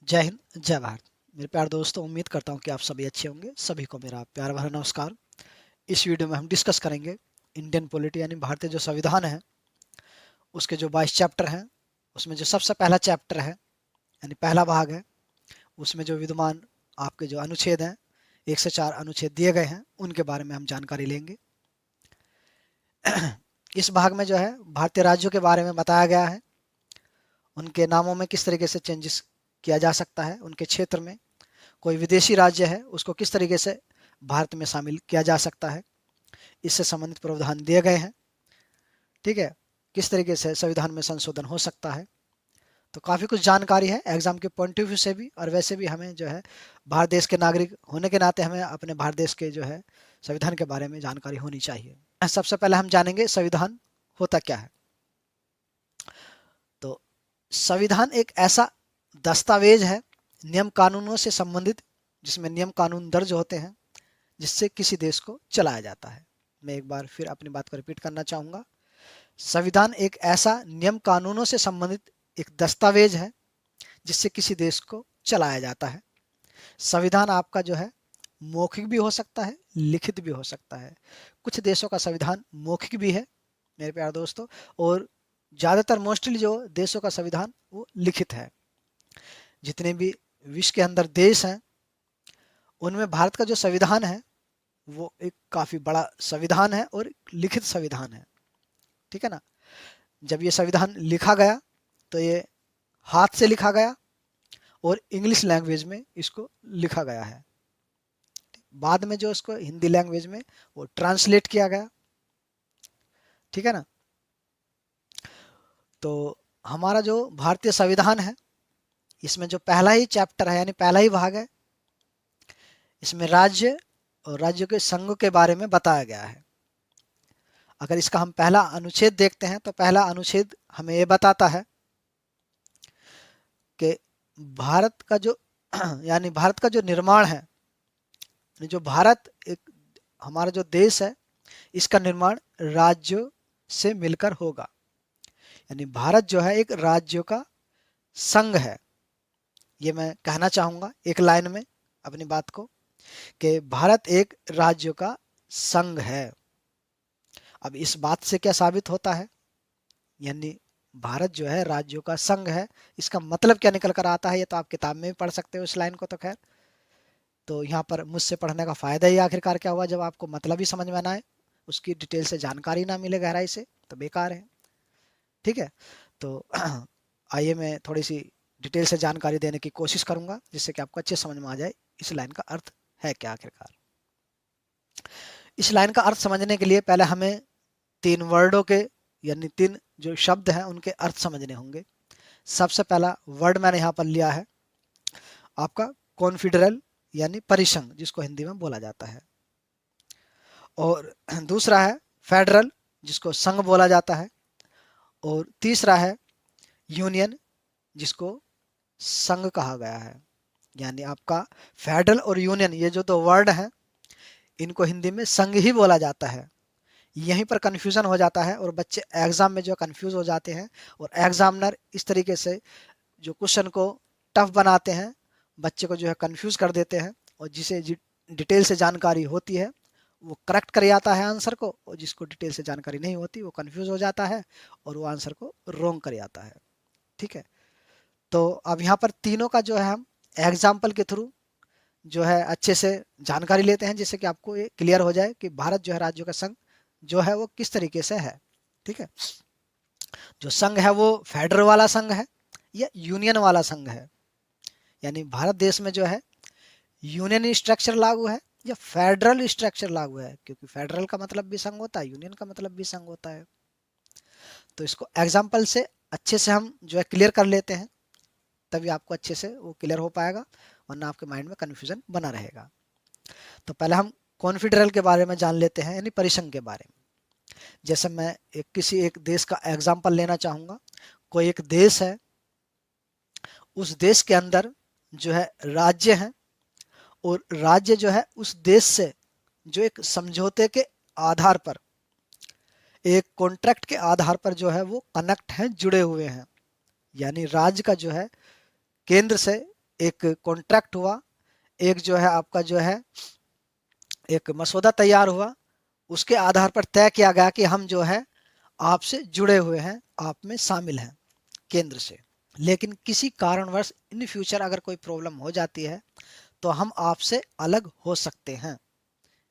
जय हिंद, जय भारत। मेरे प्यारे दोस्तों, उम्मीद करता हूँ कि आप सभी अच्छे होंगे। सभी को मेरा प्यार भरा नमस्कार। इस वीडियो में हम डिस्कस करेंगे इंडियन पॉलिटी यानी भारतीय जो संविधान है उसके जो 22 चैप्टर हैं, उसमें जो सबसे पहला चैप्टर है यानी पहला भाग है, उसमें जो विद्यमान आपके जो अनुच्छेद हैं, 1 से 4 अनुच्छेद दिए गए हैं, उनके बारे में हम जानकारी लेंगे। इस भाग में जो है भारतीय राज्यों के बारे में बताया गया है, उनके नामों में किस तरीके से चेंजेस किया जा सकता है, उनके क्षेत्र में कोई विदेशी राज्य है उसको किस तरीके से भारत में शामिल किया जा सकता है, इससे संबंधित प्रावधान दिए गए हैं। ठीक है, किस तरीके से संविधान में संशोधन हो सकता है, तो काफ़ी कुछ जानकारी है एग्जाम के पॉइंट ऑफ व्यू से भी, और वैसे भी हमें जो है भारत देश के नागरिक होने के नाते हमें अपने भारत देश के जो है संविधान के बारे में जानकारी होनी चाहिए। सबसे पहले हम जानेंगे संविधान होता क्या है। तो संविधान एक ऐसा दस्तावेज है नियम कानूनों से संबंधित, जिसमें नियम कानून दर्ज होते हैं जिससे किसी देश को चलाया जाता है। मैं एक बार फिर अपनी बात को रिपीट करना चाहूँगा। संविधान एक ऐसा नियम कानूनों से संबंधित एक दस्तावेज है जिससे किसी देश को चलाया जाता है। संविधान आपका जो है मौखिक भी हो सकता है, लिखित भी हो सकता है। कुछ देशों का संविधान मौखिक भी है मेरे प्यारे दोस्तों, और ज़्यादातर मोस्टली जो देशों का संविधान वो लिखित है। जितने भी विश्व के अंदर देश हैं उनमें भारत का जो संविधान है वो एक काफ़ी बड़ा संविधान है और लिखित संविधान है। ठीक है ना। जब ये संविधान लिखा गया तो ये हाथ से लिखा गया और इंग्लिश लैंग्वेज में इसको लिखा गया है। बाद में जो इसको हिंदी लैंग्वेज में वो ट्रांसलेट किया गया। ठीक है ना। तो हमारा जो भारतीय संविधान है इसमें जो पहला ही चैप्टर है यानी पहला ही भाग है, इसमें राज्य और राज्यों के संघ के बारे में बताया गया है। अगर इसका हम पहला अनुच्छेद देखते हैं तो पहला अनुच्छेद हमें ये बताता है कि भारत का जो यानी भारत का जो निर्माण है, जो भारत एक हमारा जो देश है इसका निर्माण राज्यों से मिलकर होगा। यानी भारत जो है एक राज्यों का संघ है। ये मैं कहना चाहूँगा एक लाइन में अपनी बात को, कि भारत एक राज्यों का संघ है। अब इस बात से क्या साबित होता है, यानी भारत जो है राज्यों का संघ है, इसका मतलब क्या निकल कर आता है ये तो आप किताब में भी पढ़ सकते हो इस लाइन को। तो खैर, तो यहाँ पर मुझसे पढ़ने का फायदा ही आखिरकार क्या हुआ, जब आपको मतलब ही समझ में ना आए, उसकी डिटेल से जानकारी ना मिले गहराई से, तो बेकार है। ठीक है। तो आइए मैं थोड़ी सी डिटेल से जानकारी देने की कोशिश करूंगा जिससे कि आपको अच्छे समझ में आ जाए इस लाइन का अर्थ है क्या आखिरकार। इस लाइन का अर्थ समझने के लिए पहले हमें 3 वर्डों के यानी 3 जो शब्द हैं उनके अर्थ समझने होंगे। सबसे पहला वर्ड मैंने यहाँ पर लिया है आपका कॉन्फेडरल यानी परिसंघ, जिसको हिंदी में बोला जाता है। और दूसरा है फेडरल, जिसको संघ बोला जाता है। और तीसरा है यूनियन, जिसको संघ कहा गया है। यानी आपका फेडरल और यूनियन, ये जो 2 वर्ड हैं, इनको हिंदी में संघ ही बोला जाता है। यहीं पर कन्फ्यूज़न हो जाता है और बच्चे एग्ज़ाम में जो कंफ्यूज हो जाते हैं, और एग्जामिनर इस तरीके से जो क्वेश्चन को टफ बनाते हैं, बच्चे को जो है कंफ्यूज कर देते हैं, और जिसे डिटेल से जानकारी होती है वो करेक्ट कर आता है आंसर को, और जिसको डिटेल से जानकारी नहीं होती वो कंफ्यूज हो जाता है और वो आंसर को रॉन्ग कर आता है। ठीक है। तो अब यहाँ पर तीनों का जो है हम एग्जाम्पल के थ्रू जो है अच्छे से जानकारी लेते हैं, जिससे कि आपको ये क्लियर हो जाए कि भारत जो है राज्यों का संघ जो है वो किस तरीके से है। ठीक है। जो संघ है वो फेडरल वाला संघ है या यूनियन वाला संघ है। यानी भारत देश में जो है यूनियन स्ट्रक्चर लागू है या फेडरल स्ट्रक्चर लागू है, क्योंकि फेडरल का मतलब भी संघ होता है, यूनियन का मतलब भी संघ होता है। तो इसको एग्जाम्पल से अच्छे से हम जो है क्लियर कर लेते हैं, तभी आपको अच्छे से वो क्लियर हो पाएगा, वरना आपके माइंड में कन्फ्यूजन बना रहेगा। तो पहले हम कॉन्फेडरल के बारे में जान लेते हैं, यानी परिसंघ के बारे में। जैसे मैं किसी एक देश का एग्जाम्पल लेना चाहूँगा। कोई एक देश है, उस देश के अंदर जो है राज्य हैं, और राज्य जो है उस देश से जो एक समझौते के आधार पर, एक कॉन्ट्रैक्ट के आधार पर जो है वो कनेक्ट हैं, जुड़े हुए हैं। यानी राज्य का जो है केंद्र से एक कॉन्ट्रैक्ट हुआ, एक जो है आपका जो है एक मसौदा तैयार हुआ, उसके आधार पर तय किया गया कि हम जो है आपसे जुड़े हुए हैं, आप में शामिल हैं केंद्र से। लेकिन किसी कारणवश इन फ्यूचर अगर कोई प्रॉब्लम हो जाती है तो हम आपसे अलग हो सकते हैं।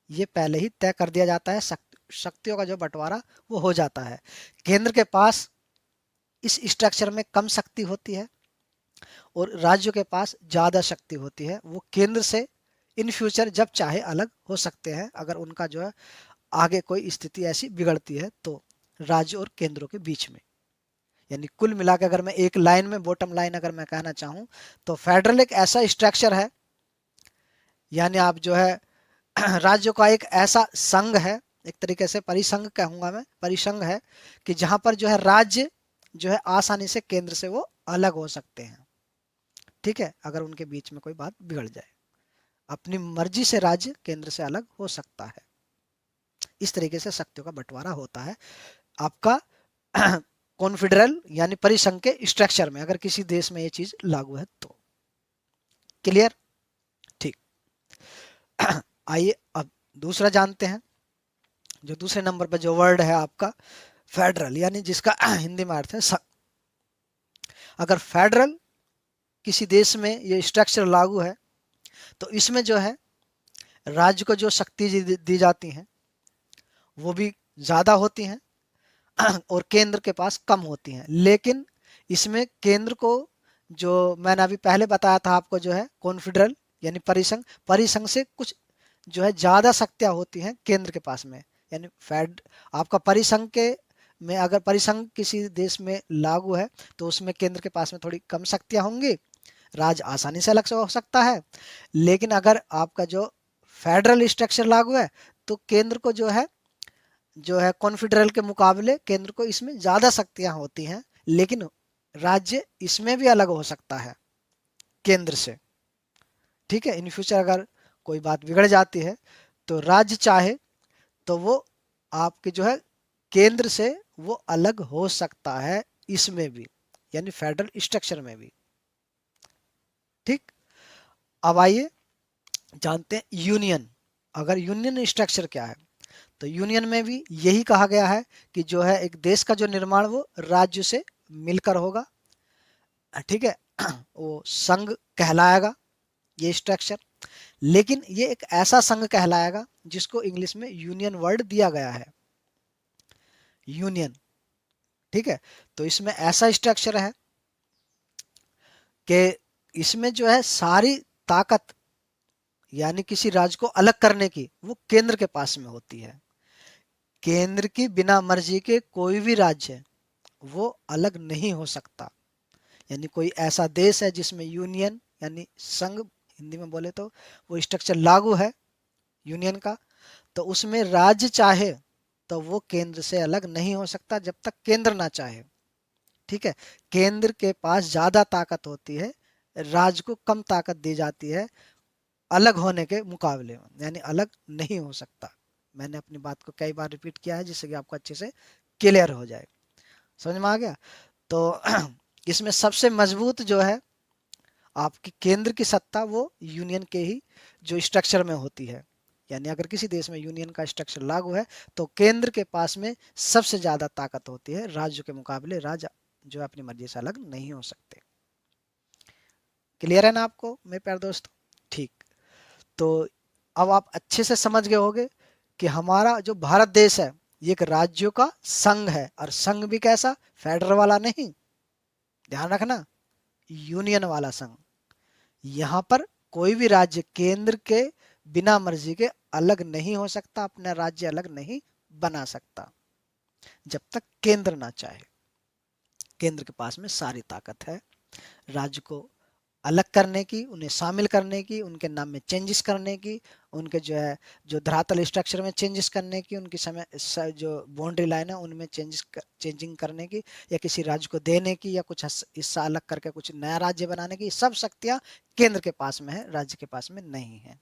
ये पहले ही तय कर दिया जाता है, शक्तियों का जो बंटवारा वो हो जाता है। केंद्र के पास इस स्ट्रक्चर में कम शक्ति होती है और राज्यों के पास ज़्यादा शक्ति होती है। वो केंद्र से इन फ्यूचर जब चाहे अलग हो सकते हैं, अगर उनका जो है आगे कोई स्थिति ऐसी बिगड़ती है तो राज्य और केंद्रों के बीच में। यानी कुल मिलाकर अगर मैं एक लाइन में बॉटम लाइन अगर मैं कहना चाहूं तो फेडरल एक ऐसा स्ट्रक्चर है, यानी आप जो है राज्यों का एक ऐसा संघ है, एक तरीके से परिसंघ कहूंगा मैं, परिसंघ है कि जहां पर जो है राज्य जो है आसानी से केंद्र से वो अलग हो सकते हैं। ठीक है, अगर उनके बीच में कोई बात बिगड़ जाए, अपनी मर्जी से राज्य केंद्र से अलग हो सकता है। इस तरीके से शक्तियों का बंटवारा होता है आपका कॉन्फेडरल यानी परिसंघ के स्ट्रक्चर में, अगर किसी देश में ये चीज लागू है तो। क्लियर? ठीक। आइए अब दूसरा जानते हैं। जो दूसरे नंबर पर जो वर्ड है आपका फेडरल, यानी जिसका हिंदी में अर्थ है संघ। अगर फेडरल किसी देश में ये स्ट्रक्चर लागू है तो इसमें जो है राज्य को जो शक्ति दी जाती हैं वो भी ज्यादा होती हैं और केंद्र के पास कम होती हैं। लेकिन इसमें केंद्र को, जो मैंने अभी पहले बताया था आपको, जो है कॉन्फेडरल यानी परिसंघ, परिसंघ से कुछ जो है ज्यादा शक्तियां होती हैं केंद्र के पास में। यानी फेड आपका परिसंघ के में अगर परिसंघ किसी देश में लागू है तो उसमें केंद्र के पास में थोड़ी कम शक्तियां होंगी, राज्य आसानी से अलग से हो सकता है। लेकिन अगर आपका जो फेडरल स्ट्रक्चर लागू है तो केंद्र को जो है कॉन्फेडरल के मुकाबले केंद्र को इसमें ज्यादा शक्तियां होती हैं, लेकिन राज्य इसमें भी अलग हो सकता है केंद्र से। ठीक है, इन फ्यूचर अगर कोई बात बिगड़ जाती है तो राज्य चाहे तो वो आपके जो है केंद्र से वो अलग हो सकता है इसमें भी, यानी फेडरल स्ट्रक्चर में भी। ठीक, अब आइए जानते हैं यूनियन। अगर यूनियन स्ट्रक्चर क्या है तो यूनियन में भी यही कहा गया है कि जो है एक देश का जो निर्माण वो राज्य से मिलकर होगा। ठीक है, वो संघ कहलाएगा ये स्ट्रक्चर। लेकिन ये एक ऐसा संघ कहलाएगा जिसको इंग्लिश में यूनियन वर्ड दिया गया है, यूनियन। ठीक है, तो इसमें ऐसा स्ट्रक्चर है कि इसमें जो है सारी ताकत यानी किसी राज्य को अलग करने की वो केंद्र के पास में होती है। केंद्र की बिना मर्जी के कोई भी राज्य वो अलग नहीं हो सकता। यानी कोई ऐसा देश है जिसमें यूनियन यानी संघ हिंदी में बोले तो वो स्ट्रक्चर लागू है यूनियन का, तो उसमें राज्य चाहे तो वो केंद्र से अलग नहीं हो सकता जब तक केंद्र ना चाहे। ठीक है, केंद्र के पास ज्यादा ताकत होती है, राज्य को कम ताकत दी जाती है अलग होने के मुकाबले में, यानी अलग नहीं हो सकता। मैंने अपनी बात को कई बार रिपीट किया है जिससे कि आपको अच्छे से क्लियर हो जाए, समझ में आ गया। तो इसमें सबसे मजबूत जो है आपकी केंद्र की सत्ता वो यूनियन के ही जो स्ट्रक्चर में होती है। यानी अगर किसी देश में यूनियन का स्ट्रक्चर लागू है तो केंद्र के पास में सबसे ज्यादा ताकत होती है राज्यों के मुकाबले। राज्य जो है अपनी मर्जी से अलग नहीं हो सकते। क्लियर है ना आपको मेरे प्यारे दोस्तों? ठीक, तो अब आप अच्छे से समझ गए होंगे कि हमारा जो भारत देश है ये एक राज्यों का संघ है, और संघ भी कैसा, फेडरल वाला नहीं, ध्यान रखना, यूनियन वाला संघ। यहां पर कोई भी राज्य केंद्र के बिना मर्जी के अलग नहीं हो सकता, अपना राज्य अलग नहीं बना सकता जब तक केंद्र ना चाहे। केंद्र के पास में सारी ताकत है राज्य को अलग करने की, उन्हें शामिल करने की, उनके नाम में चेंजेस करने की, उनके जो है जो धरातल स्ट्रक्चर में चेंजेस करने की, उनकी समय जो बाउंड्री लाइन है उनमें चेंजिंग करने की, या किसी राज्य को देने की, या कुछ हिस्सा अलग करके कुछ नया राज्य बनाने की, सब शक्तियां केंद्र के पास में है, राज्य के पास में नहीं है।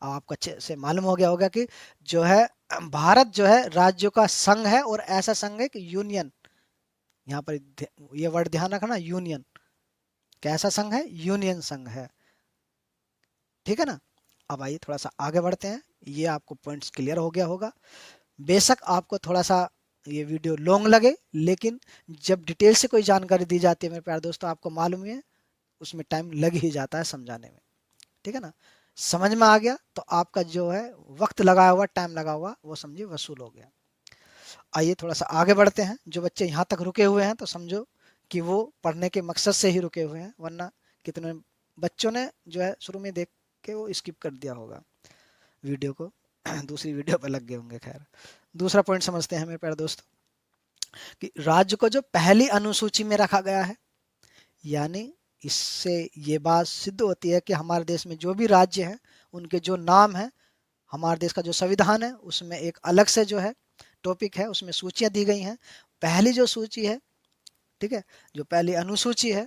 अब आपको अच्छे से मालूम हो गया होगा कि जो है भारत जो है राज्यों का संघ है, और ऐसा संघ है कि यूनियन, यहाँ पर ये वर्ड ध्यान रखना, यूनियन। कैसा संघ है? यूनियन संघ है, ठीक है ना। अब आइए थोड़ा सा आगे बढ़ते हैं, ये आपको पॉइंट्स क्लियर हो गया होगा। बेशक आपको थोड़ा सा ये वीडियो लॉन्ग लगे, लेकिन जब डिटेल से कोई जानकारी दी जाती है मेरे प्यारे दोस्तों, आपको मालूम ही है उसमें टाइम लग ही जाता है समझाने में, ठीक है ना। समझ में आ गया तो आपका जो है वक्त लगाया हुआ, टाइम लगा हुआ, वो समझिए वसूल हो गया। आइए थोड़ा सा आगे बढ़ते हैं। जो बच्चे यहाँ तक रुके हुए हैं तो समझो कि वो पढ़ने के मकसद से ही रुके हुए हैं, वरना कितने बच्चों ने जो है शुरू में देख के वो स्किप कर दिया होगा वीडियो को, दूसरी वीडियो पर लग गए होंगे। खैर, दूसरा पॉइंट समझते हैं मेरे प्यारे दोस्त, कि राज्य को जो पहली अनुसूची में रखा गया है, यानी इससे ये बात सिद्ध होती है कि हमारे देश में जो भी राज्य हैं उनके जो नाम है, हमारे देश का जो संविधान है उसमें एक अलग से जो है टॉपिक है, उसमें सूचियां दी गई हैं। पहली जो सूची है, ठीक है, जो पहली अनुसूची है,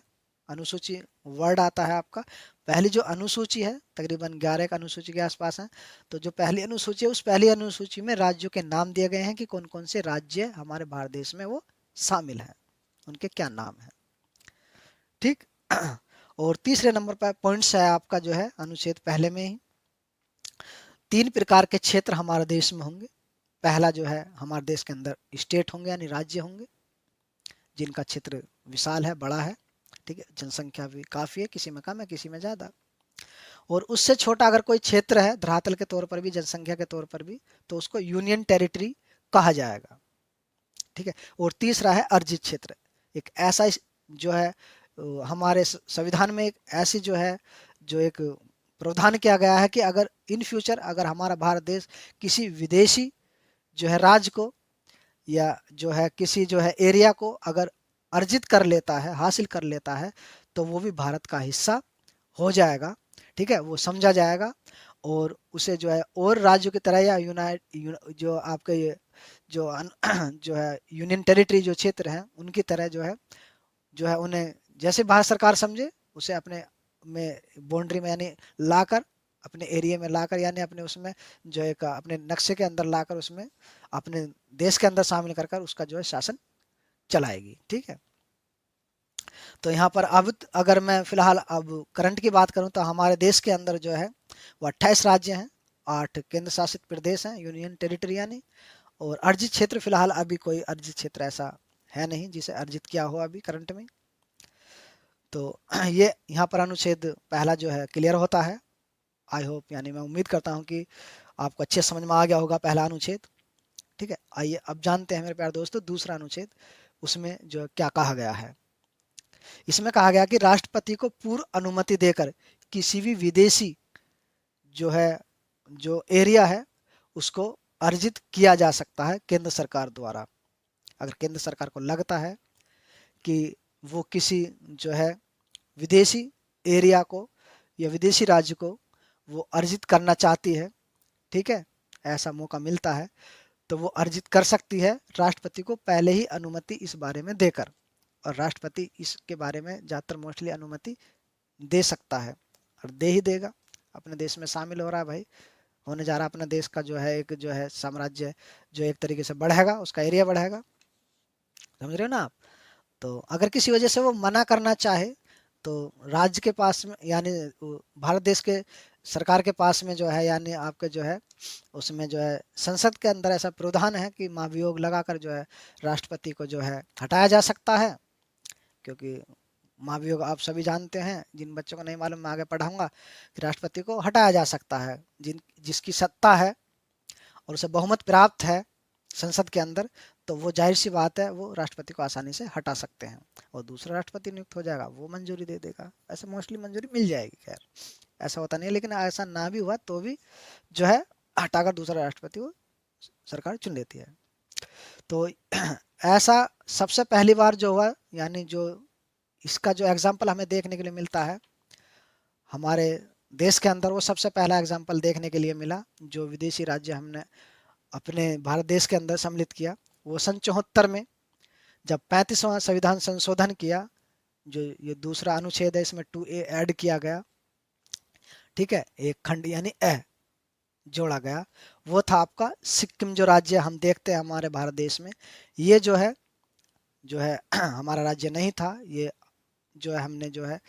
अनुसूची वर्ड आता है आपका, पहली जो अनुसूची है तकरीबन 11 का अनुसूची के आसपास है, तो जो पहली अनुसूची है उस पहली अनुसूची में राज्यों के नाम दिए गए हैं कि कौन कौन से राज्य हमारे भारत देश में वो शामिल हैं, उनके क्या नाम है, ठीक। और तीसरे नंबर पर पॉइंट्स है आपका जो है अनुच्छेद पहले में ही, 3 प्रकार के क्षेत्र हमारे देश में होंगे। पहला जो है हमारे देश के अंदर स्टेट होंगे यानी राज्य होंगे, जिनका क्षेत्र विशाल है, बड़ा है, ठीक है, जनसंख्या भी काफ़ी है, किसी में कम है किसी में ज़्यादा। और उससे छोटा अगर कोई क्षेत्र है धरातल के तौर पर भी, जनसंख्या के तौर पर भी, तो उसको यूनियन टेरिटरी कहा जाएगा, ठीक है। और तीसरा है अर्जित क्षेत्र, एक ऐसा जो है हमारे संविधान में एक ऐसी जो है जो एक प्रावधान किया गया है कि अगर इन फ्यूचर अगर हमारा भारत देश किसी विदेशी जो है राज्य को या जो है किसी जो है एरिया को अगर अर्जित कर लेता है, हासिल कर लेता है, तो वो भी भारत का हिस्सा हो जाएगा, ठीक है, वो समझा जाएगा। और उसे जो है और राज्यों की तरह या जो आपके ये जो जो है यूनियन टेरिटरी जो क्षेत्र हैं उनकी तरह जो है उन्हें जैसे भारत सरकार समझे उसे अपने में बाउंड्री में यानी लाकर, अपने एरिया में लाकर, यानी अपने उसमें जो एक अपने नक्शे के अंदर लाकर उसमें अपने देश के अंदर शामिल कर कर उसका जो है शासन चलाएगी, ठीक है। तो यहाँ पर अब अगर मैं फिलहाल अब करंट की बात करूँ तो हमारे देश के अंदर जो है वो 28 राज्य हैं, 8 केंद्र शासित प्रदेश हैं, यूनियन टेरिटरी यानी, और अर्जित क्षेत्र फिलहाल अभी कोई अर्जित क्षेत्र ऐसा है नहीं जिसे अर्जित किया हो अभी करंट में। तो ये यहाँ पर अनुच्छेद पहला जो है क्लियर होता है, आई होप, यानी मैं उम्मीद करता हूँ कि आपको अच्छे समझ में आ गया होगा पहला अनुच्छेद, ठीक है। आइए अब जानते हैं मेरे प्यारे दोस्तों दूसरा अनुच्छेद, उसमें जो क्या कहा गया है। इसमें कहा गया कि राष्ट्रपति को पूर्व अनुमति देकर किसी भी विदेशी जो है जो एरिया है उसको अर्जित किया जा सकता है केंद्र सरकार द्वारा। अगर केंद्र सरकार को लगता है कि वो किसी जो है विदेशी एरिया को या विदेशी राज्य को वो अर्जित करना चाहती है, ठीक है, ऐसा मौका मिलता है तो वो अर्जित कर सकती है राष्ट्रपति को पहले ही अनुमति इस बारे में देकर। और राष्ट्रपति इसके बारे में ज़्यादातर मोस्टली अनुमति दे सकता है और दे ही देगा। अपने देश में शामिल हो रहा है भाई, होने जा रहा है अपने देश का जो है एक जो है साम्राज्य जो एक तरीके से बढ़ेगा, उसका एरिया बढ़ेगा, समझ रहे हो ना आप। तो अगर किसी वजह से वो मना करना चाहे तो राज्य के पास में यानी भारत देश के सरकार के पास में जो है यानी आपके जो है उसमें जो है संसद के अंदर ऐसा प्रावधान है कि महाभियोग लगाकर जो है राष्ट्रपति को जो है हटाया जा सकता है। क्योंकि महाभियोग आप सभी जानते हैं, जिन बच्चों को नहीं मालूम मैं आगे पढ़ाऊंगा, कि राष्ट्रपति को हटाया जा सकता है जिसकी सत्ता है और उसे बहुमत प्राप्त है संसद के अंदर, तो वो जाहिर सी बात है वो राष्ट्रपति को आसानी से हटा सकते हैं और दूसरा राष्ट्रपति नियुक्त हो जाएगा, वो मंजूरी दे देगा, ऐसे मोस्टली मंजूरी मिल जाएगी। खैर ऐसा होता नहीं है, लेकिन ऐसा ना भी हुआ तो भी जो है हटाकर दूसरा राष्ट्रपति को सरकार चुन लेती है। तो ऐसा सबसे पहली बार जो हुआ, यानी जो इसका जो एग्जाम्पल हमें देखने के लिए मिलता है हमारे देश के अंदर, वो सबसे पहला एग्जाम्पल देखने के लिए मिला जो विदेशी राज्य हमने अपने भारत देश के अंदर सम्मिलित किया, वो सन 74 में जब 35वां संविधान संशोधन किया, जो ये दूसरा अनुच्छेद है इसमें 2A ऐड किया गया, ठीक है, एक खंड यानी ए जोड़ा गया, वो था आपका सिक्किम। जो राज्य हम देखते हैं हमारे भारत देश में, ये जो है हमारा राज्य नहीं था, ये जो है हमने जो है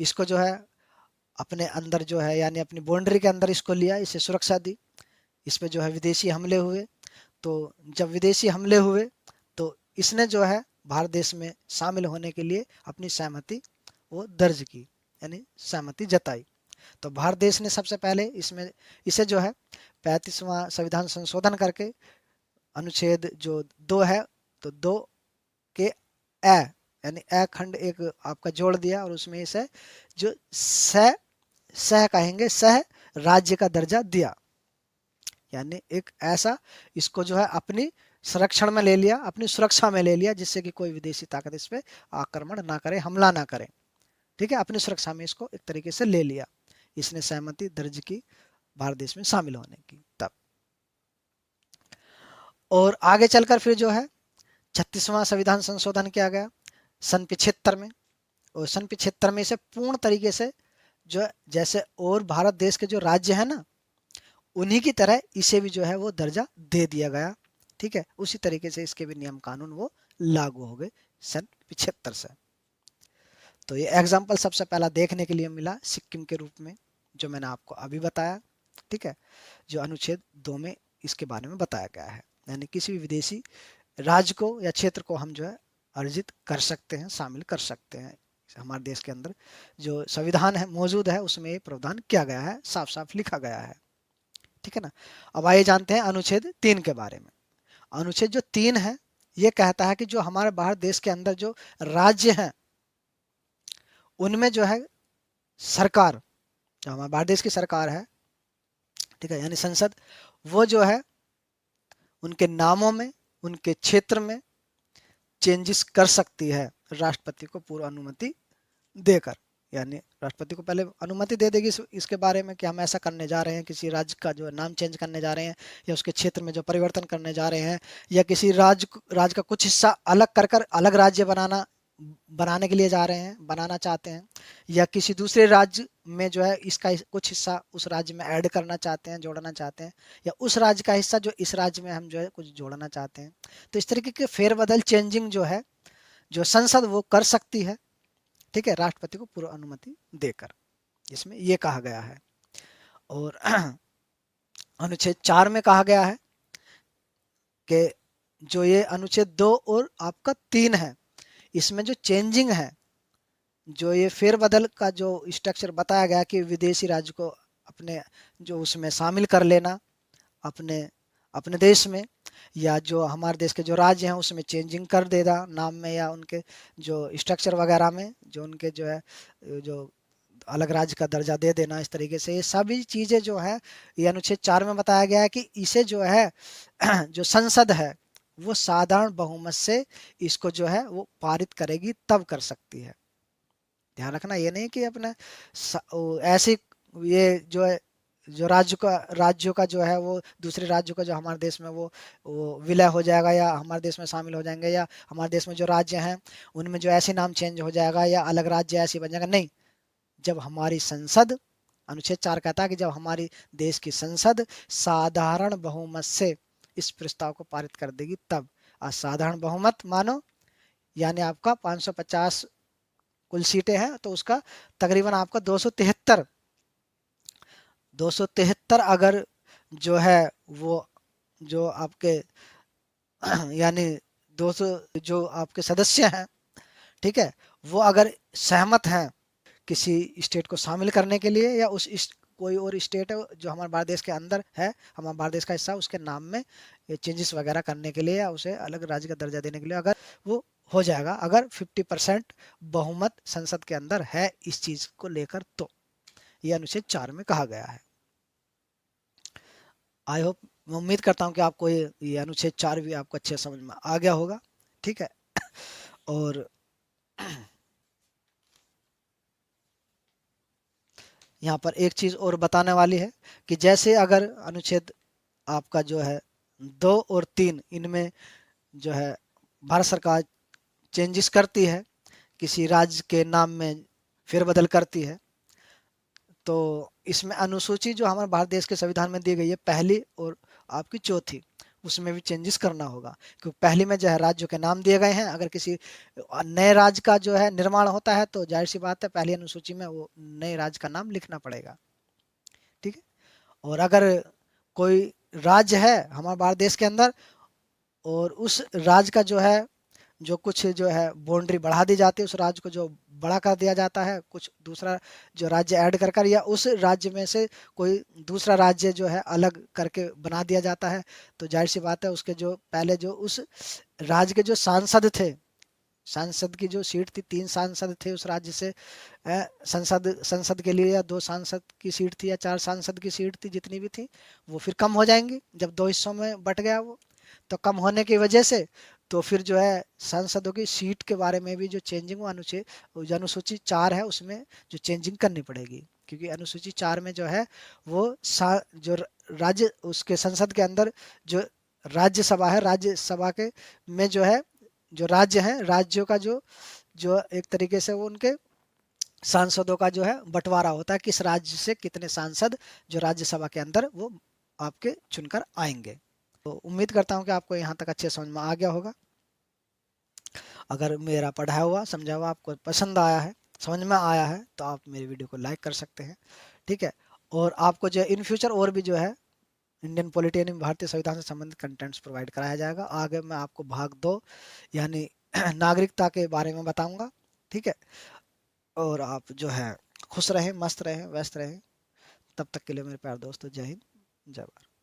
इसको जो है अपने अंदर जो है यानी अपनी बाउंड्री के अंदर इसको लिया, इसे सुरक्षा दी। इस पे जो है विदेशी हमले हुए, तो जब विदेशी हमले हुए तो इसने जो है भारत देश में शामिल होने के लिए अपनी सहमति वो दर्ज की, यानी सहमति जताई। तो भारत देश ने सबसे पहले इसमें इसे जो है 35वां संविधान संशोधन करके अनुच्छेद जो 2 है, तो 2 के ए यानी ए खंड एक आपका जोड़ दिया और उसमें इसे जो सह कहेंगे, सह राज्य का दर्जा दिया। यानी एक ऐसा इसको जो है अपनी संरक्षण में ले लिया, अपनी सुरक्षा में ले लिया, जिससे कि कोई विदेशी ताकत इस पे आक्रमण ना करे, हमला ना करे। ठीक है, अपनी सुरक्षा में इसको एक तरीके से ले लिया। इसने सहमति दर्ज की भारत देश में शामिल होने की तब। और आगे चलकर फिर जो है 36वां संविधान संशोधन किया गया सन 75 में। और सन 75 में इसे पूर्ण तरीके से जो जैसे और भारत देश के जो राज्य है ना, उन्हीं की तरह इसे भी जो है वो दर्जा दे दिया गया। ठीक है, उसी तरीके से इसके भी नियम कानून वो लागू हो गए सन 75 से। तो ये एग्जाम्पल सबसे पहला देखने के लिए मिला सिक्किम के रूप में, जो मैंने आपको अभी बताया। ठीक है, जो अनुच्छेद 2 में इसके बारे में बताया गया है, यानी किसी भी विदेशी राज्य को या क्षेत्र को हम जो है अर्जित कर सकते हैं, शामिल कर सकते हैं। हमारे देश के अंदर जो संविधान है मौजूद है उसमें ये प्रावधान किया गया है, साफ साफ लिखा गया है। ठीक है ना। अब आइए जानते हैं अनुच्छेद 3 के बारे में। अनुच्छेद जो 3 है ये कहता है कि जो हमारे भारत देश के अंदर जो राज्य हैं उनमें जो है सरकार, जो हमारे भारत देश की सरकार है, ठीक है, यानी संसद, वो जो है उनके नामों में, उनके क्षेत्र में चेंजेस कर सकती है राष्ट्रपति को पूर्व अनुमति देकर। यानी राष्ट्रपति को पहले अनुमति दे देगी इसके बारे में कि हम ऐसा करने जा रहे हैं, किसी राज्य का जो नाम चेंज करने जा रहे हैं, या उसके क्षेत्र में जो परिवर्तन करने जा रहे हैं, या किसी राज्य का कुछ हिस्सा अलग कर अलग राज्य बनाने के लिए जा रहे हैं, बनाना चाहते हैं, या किसी दूसरे राज्य में जो है इसका कुछ हिस्सा उस राज्य में ऐड करना चाहते हैं, जोड़ना चाहते हैं, या उस राज्य का हिस्सा जो इस राज्य में हम जो है कुछ जोड़ना चाहते हैं। तो इस तरीके के फेरबदल, चेंजिंग जो है जो संसद वो कर सकती है। ठीक है, राष्ट्रपति को पूर्व अनुमति देकर, इसमें ये कहा गया है। और अनुच्छेद 4 में कहा गया है कि जो ये अनुच्छेद 2 और आपका 3 है, इसमें जो चेंजिंग है, जो ये फेरबदल का जो स्ट्रक्चर बताया गया कि विदेशी राज्य को अपने जो उसमें शामिल कर लेना अपने देश में, या जो हमारे देश के जो राज्य हैं उसमें चेंजिंग कर देना नाम में या उनके जो स्ट्रक्चर वगैरह में, जो उनके जो है जो अलग राज्य का दर्जा दे देना, इस तरीके से ये सभी चीज़ें जो है ये अनुच्छेद 4 में बताया गया है कि इसे जो है जो संसद है वो साधारण बहुमत से इसको जो है वो पारित करेगी, तब कर सकती है। ध्यान रखना, ये नहीं कि अपने ऐसे ये जो है जो राज्यों का जो है वो दूसरे राज्यों का जो हमारे देश में वो विलय हो जाएगा, या हमारे देश में शामिल हो जाएंगे, या हमारे देश में जो राज्य हैं उनमें जो ऐसे नाम चेंज हो जाएगा या अलग राज्य ऐसे बन जाएगा। नहीं, जब हमारी संसद, अनुच्छेद 4 कहता है कि जब हमारी देश की संसद साधारण बहुमत से इस प्रस्ताव को पारित कर देगी तब। असाधारण बहुमत मानो यानी आपका 550 कुल सीटें हैं, तो उसका तकरीबन आपका 273 अगर जो है वो जो आपके यानी 200 जो आपके सदस्य हैं, ठीक है, वो अगर सहमत हैं किसी स्टेट को शामिल करने के लिए, या उस कोई और स्टेट है जो हमारे भारत देश के अंदर है, हमारे भारत देश का हिस्सा, उसके नाम में चेंजेस वगैरह करने के लिए या उसे अलग राज्य का दर्जा देने के लिए, अगर वो हो जाएगा, अगर 50% बहुमत संसद के अंदर है इस चीज को लेकर, तो ये अनुच्छेद 4 में कहा गया है। आई होप, मैं उम्मीद करता हूँ कि आपको ये अनुच्छेद 4 भी आपको अच्छे समझ में आ गया होगा। ठीक है, और यहाँ पर एक चीज और बताने वाली है कि जैसे अगर अनुच्छेद आपका जो है 2 और 3 इनमें जो है भारत सरकार चेंजेस करती है, किसी राज्य के नाम में फेरबदल करती है, तो इसमें अनुसूची जो हमारे भारत देश के संविधान में दी गई है पहली और आपकी चौथी, उसमें भी चेंजेस करना होगा, क्योंकि पहली में जो है राज्यों के नाम दिए गए हैं। अगर किसी नए राज्य का जो है निर्माण होता है तो जाहिर सी बात है पहली अनुसूची में वो नए राज्य का नाम लिखना पड़ेगा। ठीक है। और अगर कोई राज्य है हमारे भारत देश के अंदर और उस राज्य का जो है जो कुछ जो है बाउंड्री बढ़ा दी जाती है, उस राज्य को जो बड़ा कर दिया जाता है, कुछ दूसरा जो राज्य ऐड कर कर, या उस राज्य में से कोई दूसरा राज्य जो है अलग करके बना दिया जाता है, तो जाहिर सी बात है उसके जो पहले जो उस राज्य के जो सांसद थे, सांसद की जो सीट थी, 3 सांसद थे उस राज्य से, संसद संसद के लिए, या 2 सांसद की सीट थी या 4 सांसद की सीट थी, जितनी भी थी वो फिर कम हो जाएंगी जब 2 हिस्सों में बट गया वो। तो कम होने की वजह से तो फिर जो है सांसदों की सीट के बारे में भी जो चेंजिंग, वो जो अनुसूची 4 है उसमें जो चेंजिंग करनी पड़ेगी, क्योंकि अनुसूची 4 में जो है वो जो राज्य उसके संसद के अंदर जो राज्यसभा है, राज्यसभा के में जो है जो राज्य हैं, राज्यों का जो जो एक तरीके से वो उनके सांसदों का जो है बंटवारा होता है, किस राज्य से कितने सांसद जो राज्यसभा के अंदर वो आपके चुनकर आएंगे। तो उम्मीद करता हूँ कि आपको यहाँ तक अच्छे समझ में आ गया होगा। अगर मेरा पढ़ाया हुआ समझा हुआ आपको पसंद आया है, समझ में आया है, तो आप मेरी वीडियो को लाइक कर सकते हैं। ठीक है। और आपको जो इन फ्यूचर और भी जो है इंडियन पॉलिटी यानी भारतीय संविधान से संबंधित कंटेंट्स प्रोवाइड कराया जाएगा। आगे मैं आपको भाग 2 यानी नागरिकता के बारे में बताऊंगा। ठीक है। और आप जो है खुश रहें, मस्त रहें, व्यस्त रहें। तब तक के लिए मेरे प्यारे दोस्तों, जय हिंद, जय भारत।